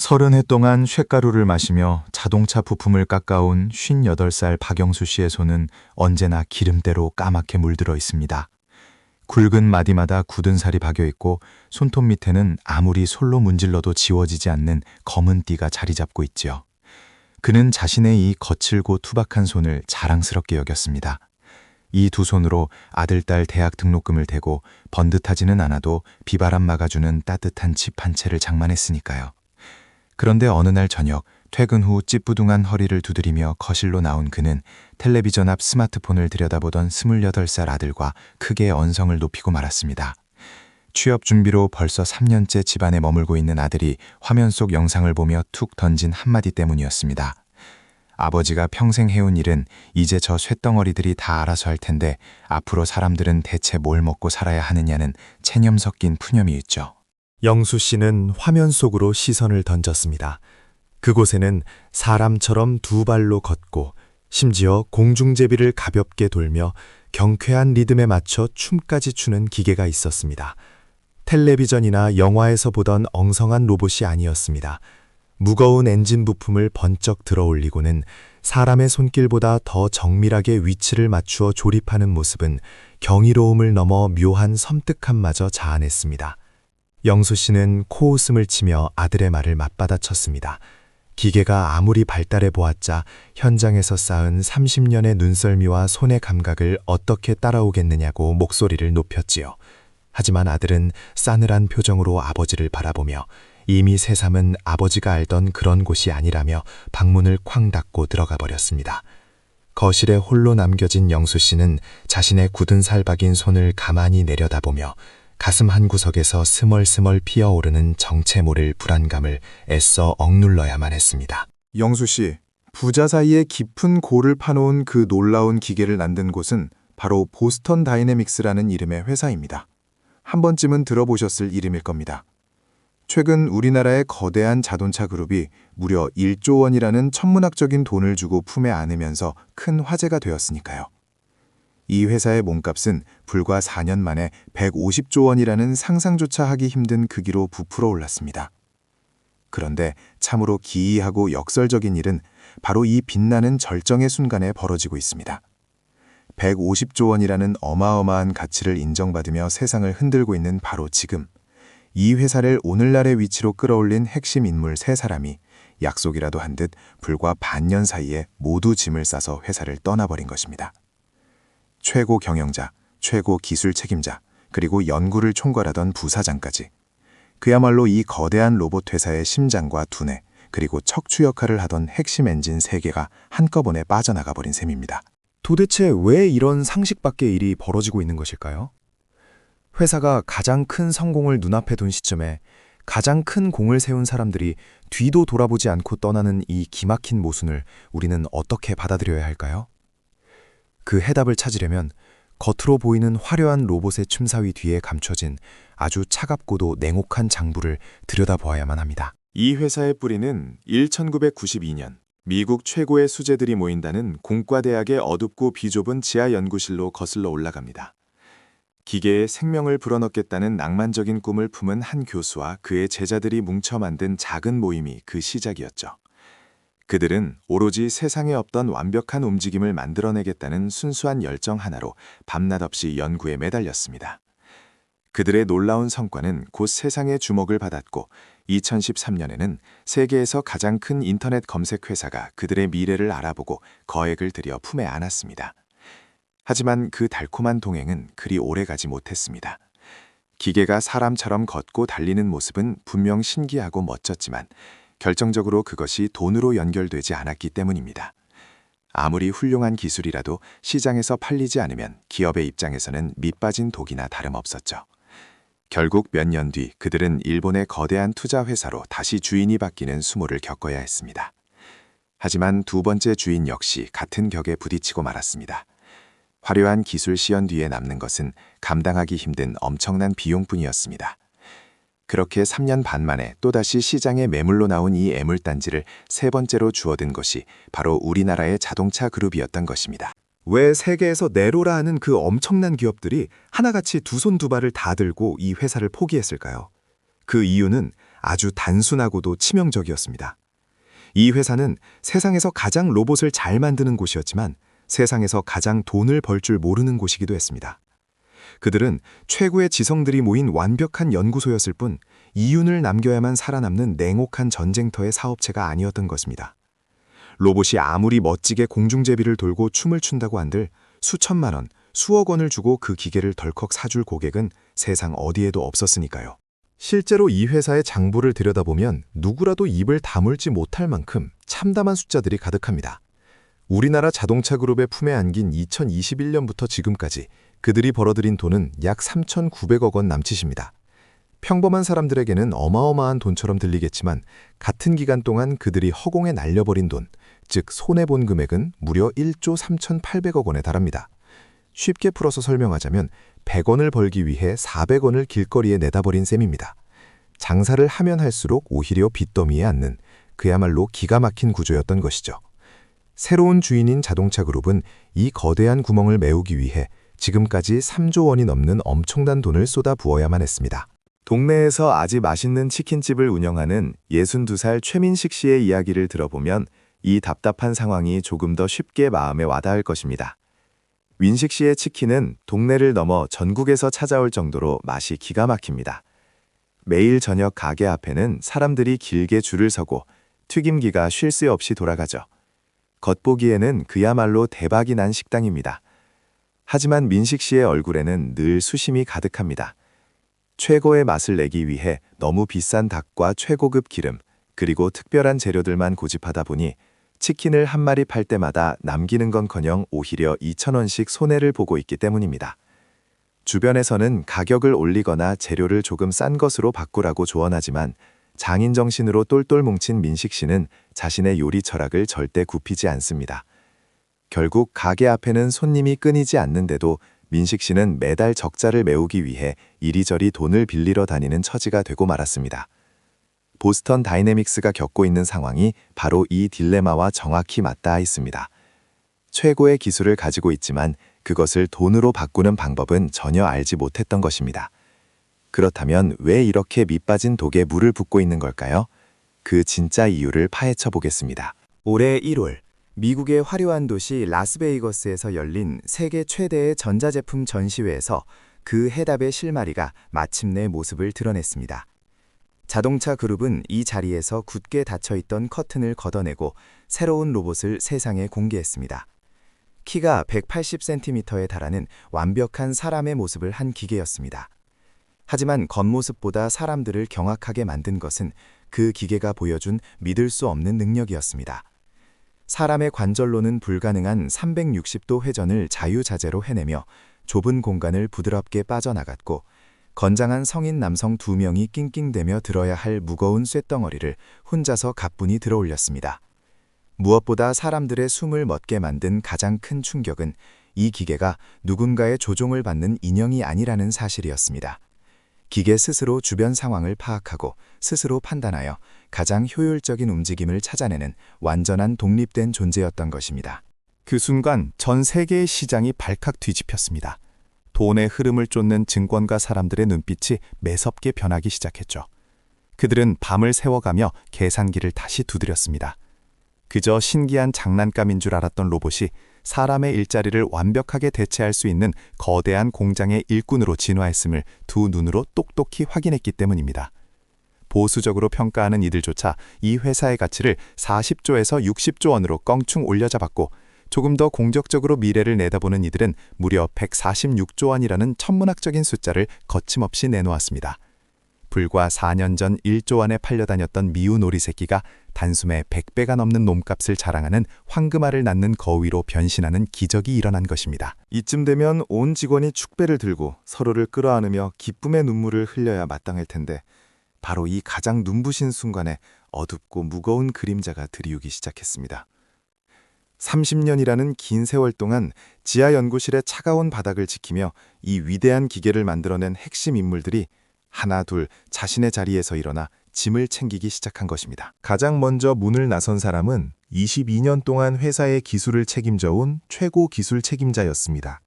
30해 동안 쇳가루를 마시며 자동차 부품을 깎아온 58살 박영수 씨의 손은 언제나 기름때로 까맣게 물들어 있습니다. 굵은 마디마다 굳은 살이 박여 있고 손톱 밑에는 아무리 솔로 문질러도 지워지지 않는 검은 띠가 자리 잡고 있지요. 그는 자신의 이 거칠고 투박한 손을 자랑스럽게 여겼습니다. 이 두 손으로 아들, 딸 대학 등록금을 대고 번듯하지는 않아도 비바람 막아주는 따뜻한 집 한 채를 장만했으니까요. 그런데 어느 날 저녁 퇴근 후 찌뿌둥한 허리를 두드리며 거실로 나온 그는 텔레비전 앞 스마트폰을 들여다보던 28살 아들과 크게 언성을 높이고 말았습니다. 취업 준비로 벌써 3년째 집안에 머물고 있는 아들이 화면 속 영상을 보며 툭 던진 한마디 때문이었습니다. 아버지가 평생 해온 일은 이제 저 쇳덩어리들이 다 알아서 할 텐데 앞으로 사람들은 대체 뭘 먹고 살아야 하느냐는 체념 섞인 푸념이 있죠. 영수 씨는 화면 속으로 시선을 던졌습니다. 그곳에는 사람처럼 두 발로 걷고 심지어 공중제비를 가볍게 돌며 경쾌한 리듬에 맞춰 춤까지 추는 기계가 있었습니다. 텔레비전이나 영화에서 보던 엉성한 로봇이 아니었습니다. 무거운 엔진 부품을 번쩍 들어 올리고는 사람의 손길보다 더 정밀하게 위치를 맞추어 조립하는 모습은 경이로움을 넘어 묘한 섬뜩함마저 자아냈습니다. 영수 씨는 코웃음을 치며 아들의 말을 맞받아쳤습니다. 기계가 아무리 발달해 보았자 현장에서 쌓은 30년의 눈썰미와 손의 감각을 어떻게 따라오겠느냐고 목소리를 높였지요. 하지만 아들은 싸늘한 표정으로 아버지를 바라보며 이미 새삼은 아버지가 알던 그런 곳이 아니라며 방문을 쾅 닫고 들어가 버렸습니다. 거실에 홀로 남겨진 영수 씨는 자신의 굳은 살 박인 손을 가만히 내려다보며 가슴 한구석에서 스멀스멀 피어오르는 정체 모를 불안감을 애써 억눌러야만 했습니다. 영수 씨, 부자 사이에 깊은 골을 파놓은 그 놀라운 기계를 만든 곳은 바로 보스턴 다이내믹스라는 이름의 회사입니다. 한 번쯤은 들어보셨을 이름일 겁니다. 최근 우리나라의 거대한 자동차 그룹이 무려 1조 원이라는 천문학적인 돈을 주고 품에 안으면서 큰 화제가 되었으니까요. 이 회사의 몸값은 불과 4년 만에 150조 원이라는 상상조차 하기 힘든 크기로 부풀어 올랐습니다. 그런데 참으로 기이하고 역설적인 일은 바로 이 빛나는 절정의 순간에 벌어지고 있습니다. 150조 원이라는 어마어마한 가치를 인정받으며 세상을 흔들고 있는 바로 지금, 이 회사를 오늘날의 위치로 끌어올린 핵심 인물 3사람이 약속이라도 한 듯 불과 반년 사이에 모두 짐을 싸서 회사를 떠나버린 것입니다. 최고 경영자, 최고 기술 책임자, 그리고 연구를 총괄하던 부사장까지. 그야말로 이 거대한 로봇 회사의 심장과 두뇌, 그리고 척추 역할을 하던 핵심 엔진 3개가 한꺼번에 빠져나가 버린 셈입니다. 도대체 왜 이런 상식 밖의 일이 벌어지고 있는 것일까요? 회사가 가장 큰 성공을 눈앞에 둔 시점에 가장 큰 공을 세운 사람들이 뒤도 돌아보지 않고 떠나는 이 기막힌 모순을 우리는 어떻게 받아들여야 할까요? 그 해답을 찾으려면 겉으로 보이는 화려한 로봇의 춤사위 뒤에 감춰진 아주 차갑고도 냉혹한 장부를 들여다보아야만 합니다. 이 회사의 뿌리는 1992년 미국 최고의 수재들이 모인다는 공과대학의 어둡고 비좁은 지하 연구실로 거슬러 올라갑니다. 기계에 생명을 불어넣겠다는 낭만적인 꿈을 품은 한 교수와 그의 제자들이 뭉쳐 만든 작은 모임이 그 시작이었죠. 그들은 오로지 세상에 없던 완벽한 움직임을 만들어내겠다는 순수한 열정 하나로 밤낮 없이 연구에 매달렸습니다. 그들의 놀라운 성과는 곧 세상의 주목을 받았고 2013년에는 세계에서 가장 큰 인터넷 검색 회사가 그들의 미래를 알아보고 거액을 들여 품에 안았습니다. 하지만 그 달콤한 동행은 그리 오래가지 못했습니다. 기계가 사람처럼 걷고 달리는 모습은 분명 신기하고 멋졌지만 결정적으로 그것이 돈으로 연결되지 않았기 때문입니다. 아무리 훌륭한 기술이라도 시장에서 팔리지 않으면 기업의 입장에서는 밑빠진 독이나 다름없었죠. 결국 몇 년 뒤 그들은 일본의 거대한 투자 회사로 다시 주인이 바뀌는 수모를 겪어야 했습니다. 하지만 두 번째 주인 역시 같은 격에 부딪히고 말았습니다. 화려한 기술 시연 뒤에 남는 것은 감당하기 힘든 엄청난 비용뿐이었습니다. 그렇게 3년 반 만에 또다시 시장에 매물로 나온 이 애물단지를 세 번째로 주워든 것이 바로 우리나라의 자동차 그룹이었던 것입니다. 왜 세계에서 네로라 하는 그 엄청난 기업들이 하나같이 두 손 두 발을 다 들고 이 회사를 포기했을까요? 그 이유는 아주 단순하고도 치명적이었습니다. 이 회사는 세상에서 가장 로봇을 잘 만드는 곳이었지만 세상에서 가장 돈을 벌 줄 모르는 곳이기도 했습니다. 그들은 최고의 지성들이 모인 완벽한 연구소였을 뿐 이윤을 남겨야만 살아남는 냉혹한 전쟁터의 사업체가 아니었던 것입니다. 로봇이 아무리 멋지게 공중제비를 돌고 춤을 춘다고 한들 수천만 원, 수억 원을 주고 그 기계를 덜컥 사줄 고객은 세상 어디에도 없었으니까요. 실제로 이 회사의 장부를 들여다보면 누구라도 입을 다물지 못할 만큼 참담한 숫자들이 가득합니다. 우리나라 자동차 그룹의 품에 안긴 2021년부터 지금까지 그들이 벌어들인 돈은 약 3,900억 원 남짓입니다. 평범한 사람들에게는 어마어마한 돈처럼 들리겠지만 같은 기간 동안 그들이 허공에 날려버린 돈, 즉 손해본 금액은 무려 1조 3,800억 원에 달합니다. 쉽게 풀어서 설명하자면 100원을 벌기 위해 400원을 길거리에 내다버린 셈입니다. 장사를 하면 할수록 오히려 빚더미에 앉는 그야말로 기가 막힌 구조였던 것이죠. 새로운 주인인 자동차 그룹은 이 거대한 구멍을 메우기 위해 지금까지 3조 원이 넘는 엄청난 돈을 쏟아 부어야만 했습니다. 동네에서 아주 맛있는 치킨집을 운영하는 62살 최민식 씨의 이야기를 들어보면 이 답답한 상황이 조금 더 쉽게 마음에 와닿을 것입니다. 민식 씨의 치킨은 동네를 넘어 전국에서 찾아올 정도로 맛이 기가 막힙니다. 매일 저녁 가게 앞에는 사람들이 길게 줄을 서고 튀김기가 쉴 새 없이 돌아가죠. 겉보기에는 그야말로 대박이 난 식당입니다. 하지만 민식 씨의 얼굴에는 늘 수심이 가득합니다. 최고의 맛을 내기 위해 너무 비싼 닭과 최고급 기름, 그리고 특별한 재료들만 고집하다 보니 치킨을 한 마리 팔 때마다 남기는 건커녕 오히려 2,000원씩 손해를 보고 있기 때문입니다. 주변에서는 가격을 올리거나 재료를 조금 싼 것으로 바꾸라고 조언하지만 장인 정신으로 똘똘 뭉친 민식 씨는 자신의 요리 철학을 절대 굽히지 않습니다. 결국 가게 앞에는 손님이 끊이지 않는데도 민식 씨는 매달 적자를 메우기 위해 이리저리 돈을 빌리러 다니는 처지가 되고 말았습니다. 보스턴 다이내믹스가 겪고 있는 상황이 바로 이 딜레마와 정확히 맞닿아 있습니다. 최고의 기술을 가지고 있지만 그것을 돈으로 바꾸는 방법은 전혀 알지 못했던 것입니다. 그렇다면 왜 이렇게 밑빠진 독에 물을 붓고 있는 걸까요? 그 진짜 이유를 파헤쳐 보겠습니다. 올해 1월 미국의 화려한 도시 라스베이거스에서 열린 세계 최대의 전자제품 전시회에서 그 해답의 실마리가 마침내 모습을 드러냈습니다. 자동차 그룹은 이 자리에서 굳게 닫혀있던 커튼을 걷어내고 새로운 로봇을 세상에 공개했습니다. 키가 180cm에 달하는 완벽한 사람의 모습을 한 기계였습니다. 하지만 겉모습보다 사람들을 경악하게 만든 것은 그 기계가 보여준 믿을 수 없는 능력이었습니다. 사람의 관절로는 불가능한 360도 회전을 자유자재로 해내며 좁은 공간을 부드럽게 빠져나갔고 건장한 성인 남성 2명이 낑낑대며 들어야 할 무거운 쇳덩어리를 혼자서 가뿐히 들어올렸습니다. 무엇보다 사람들의 숨을 멎게 만든 가장 큰 충격은 이 기계가 누군가의 조종을 받는 인형이 아니라는 사실이었습니다. 기계 스스로 주변 상황을 파악하고 스스로 판단하여 가장 효율적인 움직임을 찾아내는 완전한 독립된 존재였던 것입니다. 그 순간 전 세계의 시장이 발칵 뒤집혔습니다. 돈의 흐름을 쫓는 증권가 사람들의 눈빛이 매섭게 변하기 시작했죠. 그들은 밤을 새워가며 계산기를 다시 두드렸습니다. 그저 신기한 장난감인 줄 알았던 로봇이 사람의 일자리를 완벽하게 대체할 수 있는 거대한 공장의 일꾼으로 진화했음을 두 눈으로 똑똑히 확인했기 때문입니다. 보수적으로 평가하는 이들조차 이 회사의 가치를 40조에서 60조 원으로 껑충 올려잡았고 조금 더 공격적으로 미래를 내다보는 이들은 무려 146조 원이라는 천문학적인 숫자를 거침없이 내놓았습니다. 불과 4년 전 1조 원에 팔려다녔던 미운 오리 새끼가 단숨에 100배가 넘는 몸값을 자랑하는 황금알을 낳는 거위로 변신하는 기적이 일어난 것입니다. 이쯤 되면 온 직원이 축배를 들고 서로를 끌어안으며 기쁨의 눈물을 흘려야 마땅할 텐데 바로 이 가장 눈부신 순간에 어둡고 무거운 그림자가 들이우기 시작했습니다. 30년이라는 긴 세월 동안 지하 연구실의 차가운 바닥을 지키며 이 위대한 기계를 만들어낸 핵심 인물들이 하나 둘 자신의 자리에서 일어나 짐을 챙기기 시작한 것입니다. 가장 먼저 문을 나선 사람은 22년 동안 회사의 기술을 책임져온 최고 기술 책임자였습니다.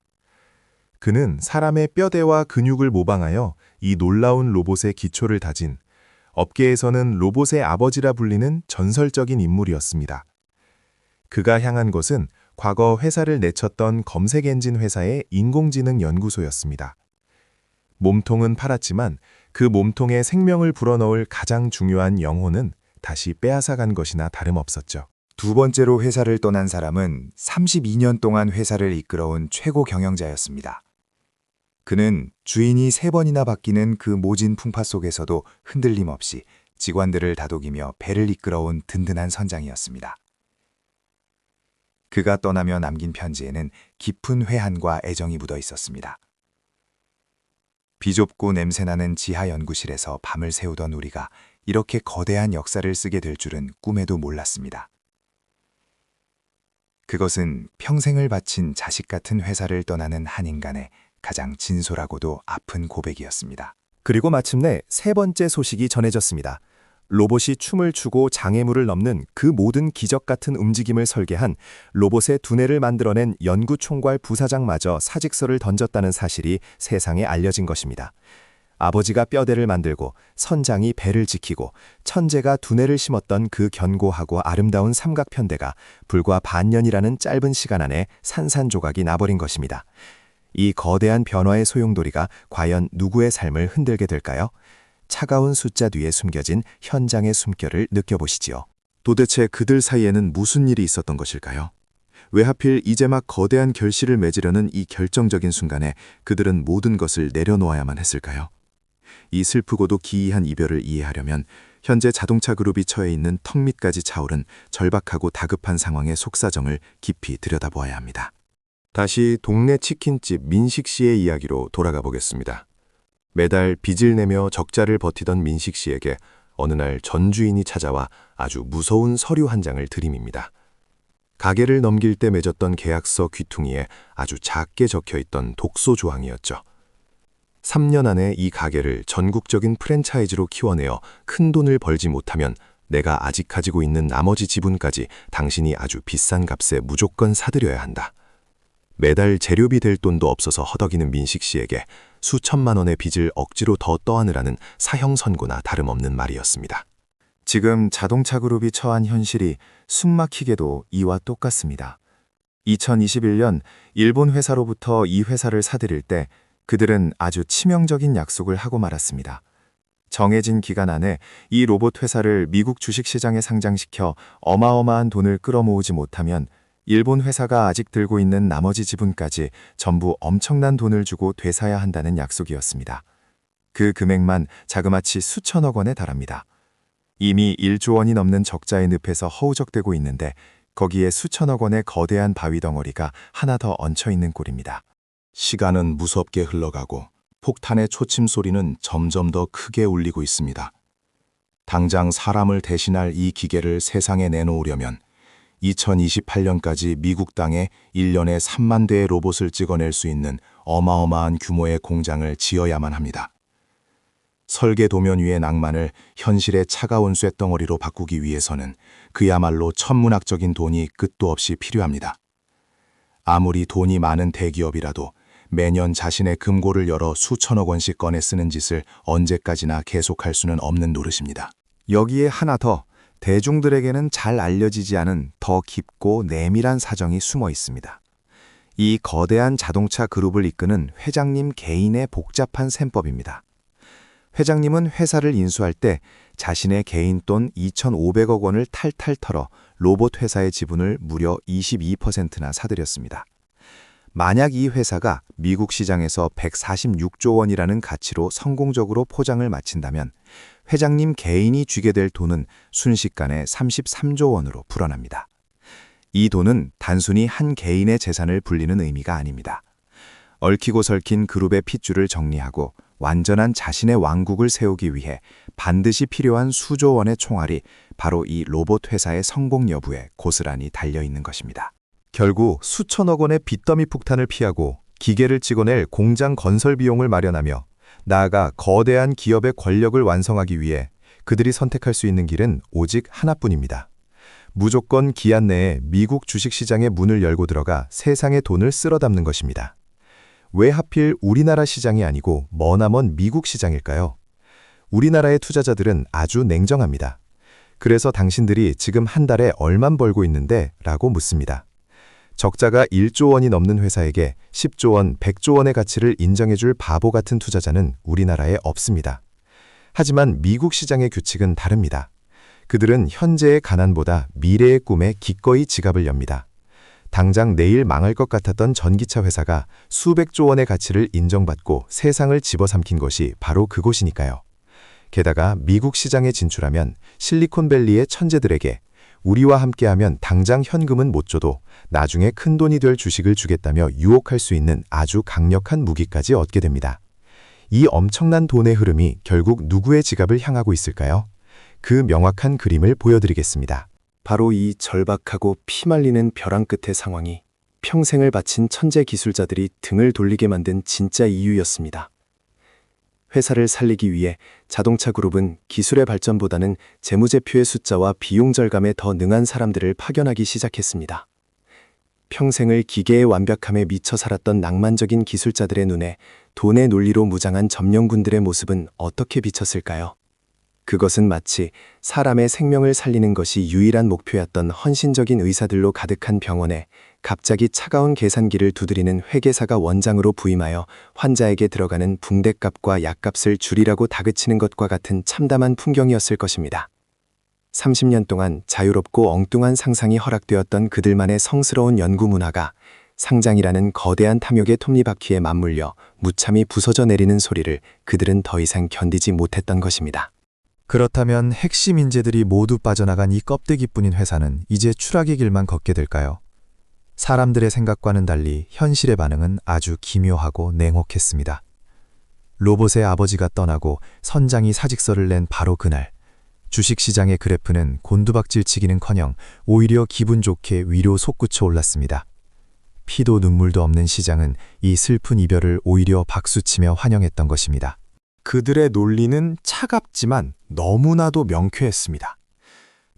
그는 사람의 뼈대와 근육을 모방하여 이 놀라운 로봇의 기초를 다진 업계에서는 로봇의 아버지라 불리는 전설적인 인물이었습니다. 그가 향한 곳은 과거 회사를 내쳤던 검색 엔진 회사의 인공지능 연구소였습니다. 몸통은 팔았지만 그 몸통에 생명을 불어넣을 가장 중요한 영혼은 다시 빼앗아간 것이나 다름없었죠. 두 번째로 회사를 떠난 사람은 32년 동안 회사를 이끌어온 최고 경영자였습니다. 그는 주인이 3번이나 바뀌는 그 모진 풍파 속에서도 흔들림 없이 직원들을 다독이며 배를 이끌어온 든든한 선장이었습니다. 그가 떠나며 남긴 편지에는 깊은 회한과 애정이 묻어 있었습니다. 비좁고 냄새나는 지하 연구실에서 밤을 새우던 우리가 이렇게 거대한 역사를 쓰게 될 줄은 꿈에도 몰랐습니다. 그것은 평생을 바친 자식 같은 회사를 떠나는 한 인간의 가장 진솔하고도 아픈 고백이었습니다. 그리고 마침내 3번째 소식이 전해졌습니다. 로봇이 춤을 추고 장애물을 넘는 그 모든 기적 같은 움직임을 설계한 로봇의 두뇌를 만들어낸 연구총괄 부사장마저 사직서를 던졌다는 사실이 세상에 알려진 것입니다. 아버지가 뼈대를 만들고 선장이 배를 지키고 천재가 두뇌를 심었던 그 견고하고 아름다운 삼각편대가 불과 반년이라는 짧은 시간 안에 산산조각이 나버린 것입니다. 이 거대한 변화의 소용돌이가 과연 누구의 삶을 흔들게 될까요? 차가운 숫자 뒤에 숨겨진 현장의 숨결을 느껴보시지요. 도대체 그들 사이에는 무슨 일이 있었던 것일까요? 왜 하필 이제 막 거대한 결실을 맺으려는 이 결정적인 순간에 그들은 모든 것을 내려놓아야만 했을까요? 이 슬프고도 기이한 이별을 이해하려면 현재 자동차 그룹이 처해 있는 턱 밑까지 차오른 절박하고 다급한 상황의 속사정을 깊이 들여다보아야 합니다. 다시 동네 치킨집 민식 씨의 이야기로 돌아가 보겠습니다. 매달 빚을 내며 적자를 버티던 민식 씨에게 어느 날 전 주인이 찾아와 아주 무서운 서류 한 장을 들이밉니다. 가게를 넘길 때 맺었던 계약서 귀퉁이에 아주 작게 적혀있던 독소 조항이었죠. 3년 안에 이 가게를 전국적인 프랜차이즈로 키워내어 큰 돈을 벌지 못하면 내가 아직 가지고 있는 나머지 지분까지 당신이 아주 비싼 값에 무조건 사들여야 한다. 매달 재료비 될 돈도 없어서 허덕이는 민식 씨에게 수천만 원의 빚을 억지로 더 떠안으라는 사형 선고나 다름없는 말이었습니다. 지금 자동차 그룹이 처한 현실이 숨막히게도 이와 똑같습니다. 2021년 일본 회사로부터 이 회사를 사들일 때 그들은 아주 치명적인 약속을 하고 말았습니다. 정해진 기간 안에 이 로봇 회사를 미국 주식시장에 상장시켜 어마어마한 돈을 끌어모으지 못하면 일본 회사가 아직 들고 있는 나머지 지분까지 전부 엄청난 돈을 주고 되사야 한다는 약속이었습니다. 그 금액만 자그마치 수천억 원에 달합니다. 이미 1조 원이 넘는 적자의 늪에서 허우적대고 있는데 거기에 수천억 원의 거대한 바위 덩어리가 하나 더 얹혀있는 꼴입니다. 시간은 무섭게 흘러가고 폭탄의 초침 소리는 점점 더 크게 울리고 있습니다. 당장 사람을 대신할 이 기계를 세상에 내놓으려면 2028년까지 미국 땅에 1년에 3만 대의 로봇을 찍어낼 수 있는 어마어마한 규모의 공장을 지어야만 합니다. 설계 도면 위의 낭만을 현실의 차가운 쇳덩어리로 바꾸기 위해서는 그야말로 천문학적인 돈이 끝도 없이 필요합니다. 아무리 돈이 많은 대기업이라도 매년 자신의 금고를 열어 수천억 원씩 꺼내 쓰는 짓을 언제까지나 계속할 수는 없는 노릇입니다. 여기에 하나 더, 대중들에게는 잘 알려지지 않은 더 깊고 내밀한 사정이 숨어 있습니다. 이 거대한 자동차 그룹을 이끄는 회장님 개인의 복잡한 셈법입니다. 회장님은 회사를 인수할 때 자신의 개인 돈 2,500억 원을 탈탈 털어 로봇 회사의 지분을 무려 22%나 사들였습니다. 만약 이 회사가 미국 시장에서 146조 원이라는 가치로 성공적으로 포장을 마친다면 회장님 개인이 쥐게 될 돈은 순식간에 33조 원으로 불어납니다. 이 돈은 단순히 한 개인의 재산을 불리는 의미가 아닙니다. 얽히고 설킨 그룹의 핏줄을 정리하고 완전한 자신의 왕국을 세우기 위해 반드시 필요한 수조 원의 총알이 바로 이 로봇 회사의 성공 여부에 고스란히 달려있는 것입니다. 결국 수천억 원의 빚더미 폭탄을 피하고 기계를 찍어낼 공장 건설 비용을 마련하며 나아가 거대한 기업의 권력을 완성하기 위해 그들이 선택할 수 있는 길은 오직 하나뿐입니다. 무조건 기한 내에 미국 주식시장의 문을 열고 들어가 세상의 돈을 쓸어 담는 것입니다. 왜 하필 우리나라 시장이 아니고 머나먼 미국 시장일까요? 우리나라의 투자자들은 아주 냉정합니다. 그래서 당신들이 지금 한 달에 얼만 벌고 있는데? 라고 묻습니다. 적자가 1조 원이 넘는 회사에게 10조 원, 100조 원의 가치를 인정해줄 바보 같은 투자자는 우리나라에 없습니다. 하지만 미국 시장의 규칙은 다릅니다. 그들은 현재의 가난보다 미래의 꿈에 기꺼이 지갑을 엽니다. 당장 내일 망할 것 같았던 전기차 회사가 수백조 원의 가치를 인정받고 세상을 집어삼킨 것이 바로 그곳이니까요. 게다가 미국 시장에 진출하면 실리콘밸리의 천재들에게 우리와 함께하면 당장 현금은 못 줘도 나중에 큰돈이 될 주식을 주겠다며 유혹할 수 있는 아주 강력한 무기까지 얻게 됩니다. 이 엄청난 돈의 흐름이 결국 누구의 지갑을 향하고 있을까요? 그 명확한 그림을 보여드리겠습니다. 바로 이 절박하고 피말리는 벼랑 끝의 상황이 평생을 바친 천재 기술자들이 등을 돌리게 만든 진짜 이유였습니다. 회사를 살리기 위해 자동차 그룹은 기술의 발전보다는 재무제표의 숫자와 비용 절감에 더 능한 사람들을 파견하기 시작했습니다. 평생을 기계의 완벽함에 미쳐 살았던 낭만적인 기술자들의 눈에 돈의 논리로 무장한 점령군들의 모습은 어떻게 비쳤을까요? 그것은 마치 사람의 생명을 살리는 것이 유일한 목표였던 헌신적인 의사들로 가득한 병원에 갑자기 차가운 계산기를 두드리는 회계사가 원장으로 부임하여 환자에게 들어가는 붕대값과 약값을 줄이라고 다그치는 것과 같은 참담한 풍경이었을 것입니다. 30년 동안 자유롭고 엉뚱한 상상이 허락되었던 그들만의 성스러운 연구 문화가 상장이라는 거대한 탐욕의 톱니바퀴에 맞물려 무참히 부서져 내리는 소리를 그들은 더 이상 견디지 못했던 것입니다. 그렇다면 핵심 인재들이 모두 빠져나간 이 껍데기뿐인 회사는 이제 추락의 길만 걷게 될까요? 사람들의 생각과는 달리 현실의 반응은 아주 기묘하고 냉혹했습니다. 로봇의 아버지가 떠나고 선장이 사직서를 낸 바로 그날, 주식시장의 그래프는 곤두박질치기는커녕 오히려 기분 좋게 위로 솟구쳐 올랐습니다. 피도 눈물도 없는 시장은 이 슬픈 이별을 오히려 박수치며 환영했던 것입니다. 그들의 논리는 차갑지만 너무나도 명쾌했습니다.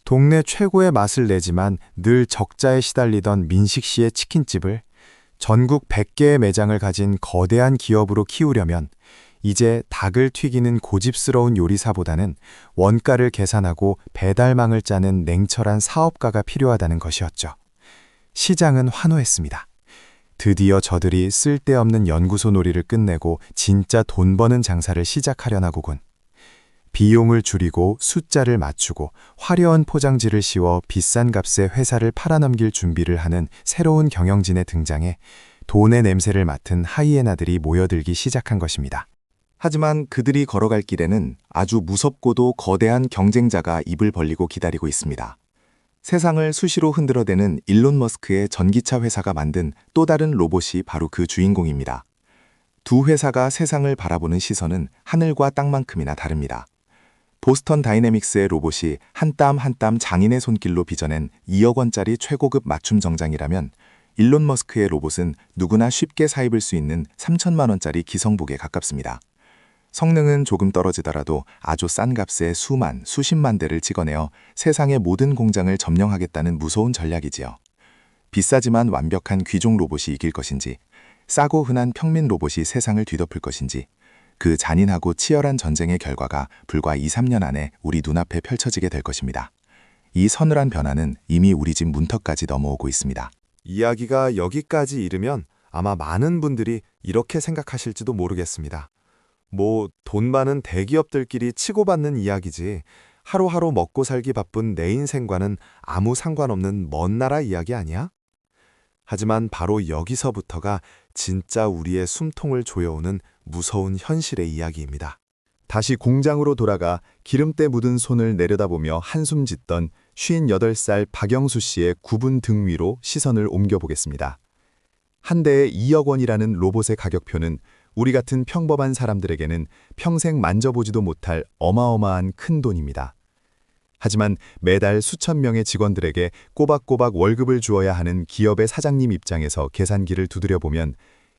동네 최고의 맛을 내지만 늘 적자에 시달리던 민식 씨의 치킨집을 전국 100개의 매장을 가진 거대한 기업으로 키우려면 이제 닭을 튀기는 고집스러운 요리사보다는 원가를 계산하고 배달망을 짜는 냉철한 사업가가 필요하다는 것이었죠. 시장은 환호했습니다. 드디어 저들이 쓸데없는 연구소 놀이를 끝내고 진짜 돈 버는 장사를 시작하려나보군. 비용을 줄이고 숫자를 맞추고 화려한 포장지를 씌워 비싼 값에 회사를 팔아넘길 준비를 하는 새로운 경영진의 등장에 돈의 냄새를 맡은 하이에나들이 모여들기 시작한 것입니다. 하지만 그들이 걸어갈 길에는 아주 무섭고도 거대한 경쟁자가 입을 벌리고 기다리고 있습니다. 세상을 수시로 흔들어대는 일론 머스크의 전기차 회사가 만든 또 다른 로봇이 바로 그 주인공입니다. 두 회사가 세상을 바라보는 시선은 하늘과 땅만큼이나 다릅니다. 보스턴 다이내믹스의 로봇이 한 땀 한 땀 장인의 손길로 빚어낸 2억 원짜리 최고급 맞춤 정장이라면 일론 머스크의 로봇은 누구나 쉽게 사입을 수 있는 3천만 원짜리 기성복에 가깝습니다. 성능은 조금 떨어지더라도 아주 싼 값에 수십만 대를 찍어내어 세상의 모든 공장을 점령하겠다는 무서운 전략이지요. 비싸지만 완벽한 귀종 로봇이 이길 것인지, 싸고 흔한 평민 로봇이 세상을 뒤덮을 것인지, 그 잔인하고 치열한 전쟁의 결과가 불과 2~3년 안에 우리 눈앞에 펼쳐지게 될 것입니다. 이 서늘한 변화는 이미 우리 집 문턱까지 넘어오고 있습니다. 이야기가 여기까지 이르면 아마 많은 분들이 이렇게 생각하실지도 모르겠습니다. 돈 많은 대기업들끼리 치고받는 이야기지 하루하루 먹고 살기 바쁜 내 인생과는 아무 상관없는 먼 나라 이야기 아니야? 하지만 바로 여기서부터가 진짜 우리의 숨통을 조여오는 무서운 현실의 이야기입니다. 다시 공장으로 돌아가 기름때 묻은 손을 내려다보며 한숨 짓던 58살 박영수 씨의 굽은 등 위로 시선을 옮겨보겠습니다. 한 대에 2억 원이라는 로봇의 가격표는 우리 같은 평범한 사람들에게는 평생 만져보지도 못할 어마어마한 큰 돈입니다. 하지만 매달 수천 명의 직원들에게 꼬박꼬박 월급을 주어야 하는 기업의 사장님 입장에서 계산기를 두드려보면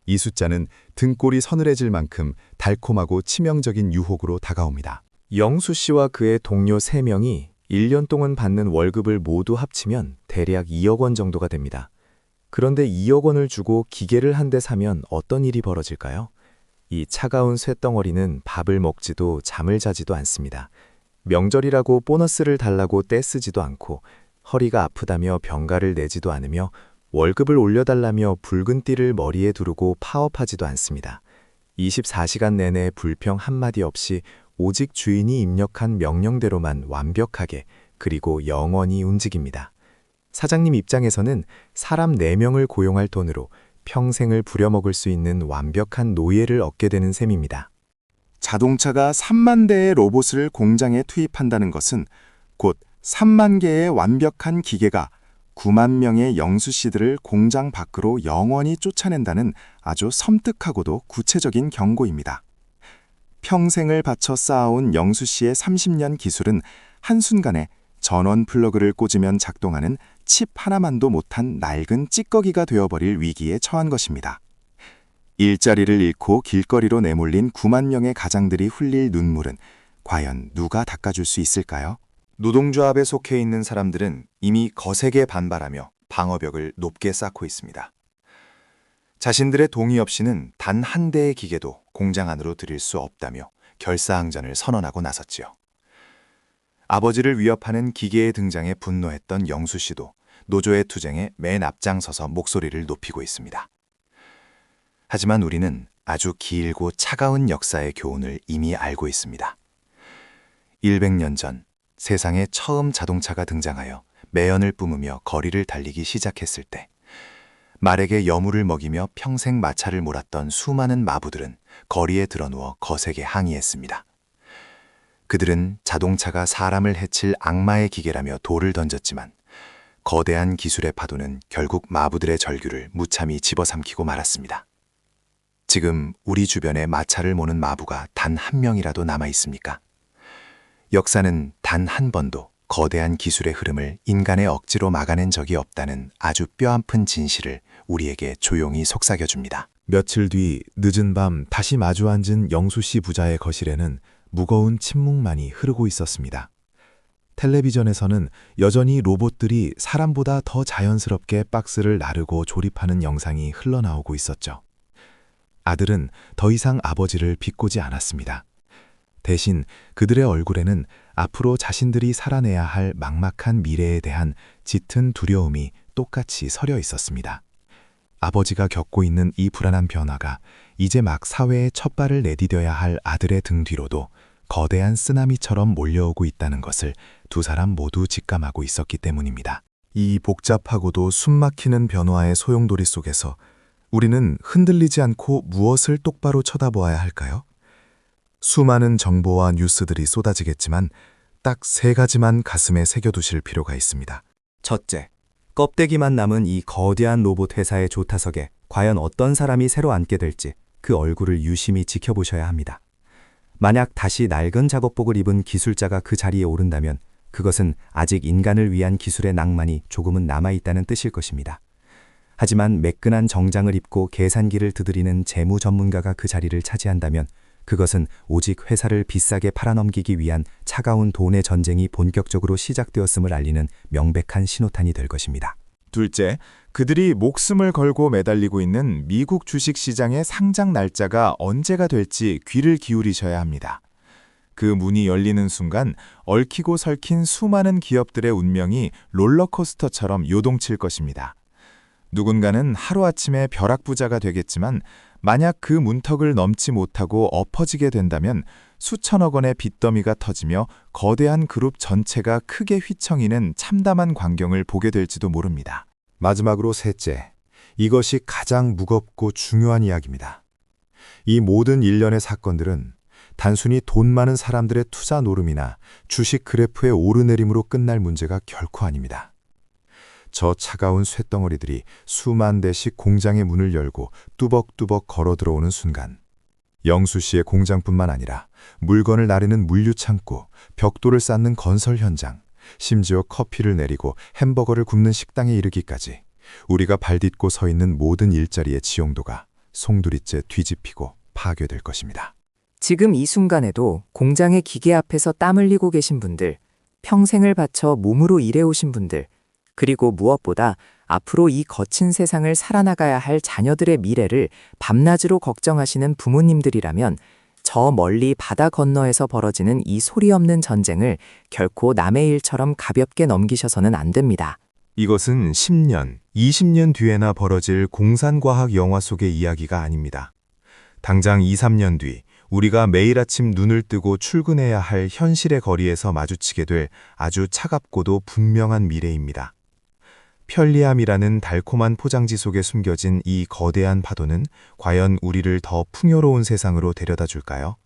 이 숫자는 등골이 서늘해질 만큼 달콤하고 치명적인 유혹으로 다가옵니다. 영수 씨와 그의 동료 3명이 1년 동안 받는 월급을 모두 합치면 대략 2억 원 정도가 됩니다. 그런데 2억 원을 주고 기계를 한 대 사면 어떤 일이 벌어질까요? 이 차가운 쇳덩어리는 밥을 먹지도 잠을 자지도 않습니다. 명절이라고 보너스를 달라고 떼쓰지도 않고 허리가 아프다며 병가를 내지도 않으며 월급을 올려달라며 붉은 띠를 머리에 두르고 파업하지도 않습니다. 24시간 내내 불평 한마디 없이 오직 주인이 입력한 명령대로만 완벽하게 그리고 영원히 움직입니다. 사장님 입장에서는 사람 4명을 고용할 돈으로 평생을 부려먹을 수 있는 완벽한 노예를 얻게 되는 셈입니다. 자동차가 3만 대의 로봇을 공장에 투입한다는 것은 곧 3만 개의 완벽한 기계가 9만 명의 영수 씨들을 공장 밖으로 영원히 쫓아낸다는 아주 섬뜩하고도 구체적인 경고입니다. 평생을 바쳐 쌓아온 영수 씨의 30년 기술은 한순간에 전원 플러그를 꽂으면 작동하는 칩 하나만도 못한 낡은 찌꺼기가 되어버릴 위기에 처한 것입니다. 일자리를 잃고 길거리로 내몰린 9만 명의 가장들이 흘릴 눈물은 과연 누가 닦아줄 수 있을까요? 노동조합에 속해 있는 사람들은 이미 거세게 반발하며 방어벽을 높게 쌓고 있습니다. 자신들의 동의 없이는 단 한 대의 기계도 공장 안으로 들일 수 없다며 결사항전을 선언하고 나섰지요. 아버지를 위협하는 기계의 등장에 분노했던 영수 씨도 노조의 투쟁에 맨 앞장서서 목소리를 높이고 있습니다. 하지만 우리는 아주 길고 차가운 역사의 교훈을 이미 알고 있습니다. 100년 전 세상에 처음 자동차가 등장하여 매연을 뿜으며 거리를 달리기 시작했을 때 말에게 여물을 먹이며 평생 마차를 몰았던 수많은 마부들은 거리에 드러누워 거세게 항의했습니다. 그들은 자동차가 사람을 해칠 악마의 기계라며 돌을 던졌지만 거대한 기술의 파도는 결국 마부들의 절규를 무참히 집어삼키고 말았습니다. 지금 우리 주변에 마차를 모는 마부가 단 한 명이라도 남아 있습니까? 역사는 단 한 번도 거대한 기술의 흐름을 인간의 억지로 막아낸 적이 없다는 아주 뼈아픈 진실을 우리에게 조용히 속삭여줍니다. 며칠 뒤 늦은 밤 다시 마주 앉은 영수 씨 부자의 거실에는 무거운 침묵만이 흐르고 있었습니다. 텔레비전에서는 여전히 로봇들이 사람보다 더 자연스럽게 박스를 나르고 조립하는 영상이 흘러나오고 있었죠. 아들은 더 이상 아버지를 비꼬지 않았습니다. 대신 그들의 얼굴에는 앞으로 자신들이 살아내야 할 막막한 미래에 대한 짙은 두려움이 똑같이 서려 있었습니다. 아버지가 겪고 있는 이 불안한 변화가 이제 막 사회에 첫 발을 내디뎌야 할 아들의 등 뒤로도 거대한 쓰나미처럼 몰려오고 있다는 것을 두 사람 모두 직감하고 있었기 때문입니다. 이 복잡하고도 숨막히는 변화의 소용돌이 속에서 우리는 흔들리지 않고 무엇을 똑바로 쳐다보아야 할까요? 수많은 정보와 뉴스들이 쏟아지겠지만 딱 3가지만 가슴에 새겨두실 필요가 있습니다. 첫째, 껍데기만 남은 이 거대한 로봇 회사의 조타석에 과연 어떤 사람이 새로 앉게 될지 그 얼굴을 유심히 지켜보셔야 합니다. 만약 다시 낡은 작업복을 입은 기술자가 그 자리에 오른다면 그것은 아직 인간을 위한 기술의 낭만이 조금은 남아있다는 뜻일 것입니다. 하지만 매끈한 정장을 입고 계산기를 두드리는 재무 전문가가 그 자리를 차지한다면 그것은 오직 회사를 비싸게 팔아넘기기 위한 차가운 돈의 전쟁이 본격적으로 시작되었음을 알리는 명백한 신호탄이 될 것입니다. 둘째, 그들이 목숨을 걸고 매달리고 있는 미국 주식시장의 상장 날짜가 언제가 될지 귀를 기울이셔야 합니다. 그 문이 열리는 순간 얽히고 설킨 수많은 기업들의 운명이 롤러코스터처럼 요동칠 것입니다. 누군가는 하루아침에 벼락부자가 되겠지만 만약 그 문턱을 넘지 못하고 엎어지게 된다면 수천억 원의 빚더미가 터지며 거대한 그룹 전체가 크게 휘청이는 참담한 광경을 보게 될지도 모릅니다. 마지막으로 셋째, 이것이 가장 무겁고 중요한 이야기입니다. 이 모든 일련의 사건들은 단순히 돈 많은 사람들의 투자 노름이나 주식 그래프의 오르내림으로 끝날 문제가 결코 아닙니다. 저 차가운 쇳덩어리들이 수만 대씩 공장의 문을 열고 뚜벅뚜벅 걸어 들어오는 순간 영수 씨의 공장뿐만 아니라 물건을 나르는 물류창고, 벽돌을 쌓는 건설 현장, 심지어 커피를 내리고 햄버거를 굽는 식당에 이르기까지 우리가 발딛고 서 있는 모든 일자리의 지용도가 송두리째 뒤집히고 파괴될 것입니다. 지금 이 순간에도 공장의 기계 앞에서 땀 흘리고 계신 분들, 평생을 바쳐 몸으로 일해오신 분들, 그리고 무엇보다 앞으로 이 거친 세상을 살아나가야 할 자녀들의 미래를 밤낮으로 걱정하시는 부모님들이라면 저 멀리 바다 건너에서 벌어지는 이 소리 없는 전쟁을 결코 남의 일처럼 가볍게 넘기셔서는 안 됩니다. 이것은 10년, 20년 뒤에나 벌어질 공산과학 영화 속의 이야기가 아닙니다. 당장 2, 3년 뒤 우리가 매일 아침 눈을 뜨고 출근해야 할 현실의 거리에서 마주치게 될 아주 차갑고도 분명한 미래입니다. 편리함이라는 달콤한 포장지 속에 숨겨진 이 거대한 파도는 과연 우리를 더 풍요로운 세상으로 데려다 줄까요?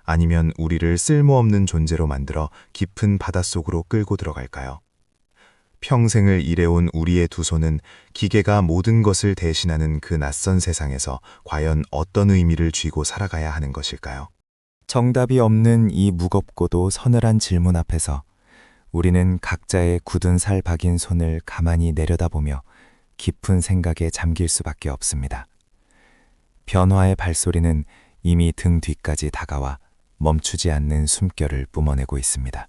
아니면 우리를 쓸모없는 존재로 만들어 깊은 바닷속으로 끌고 들어갈까요? 평생을 일해온 우리의 두 손은 기계가 모든 것을 대신하는 그 낯선 세상에서 과연 어떤 의미를 쥐고 살아가야 하는 것일까요? 정답이 없는 이 무겁고도 서늘한 질문 앞에서 우리는 각자의 굳은 살 박인 손을 가만히 내려다보며 깊은 생각에 잠길 수밖에 없습니다. 변화의 발소리는 이미 등 뒤까지 다가와 멈추지 않는 숨결을 뿜어내고 있습니다.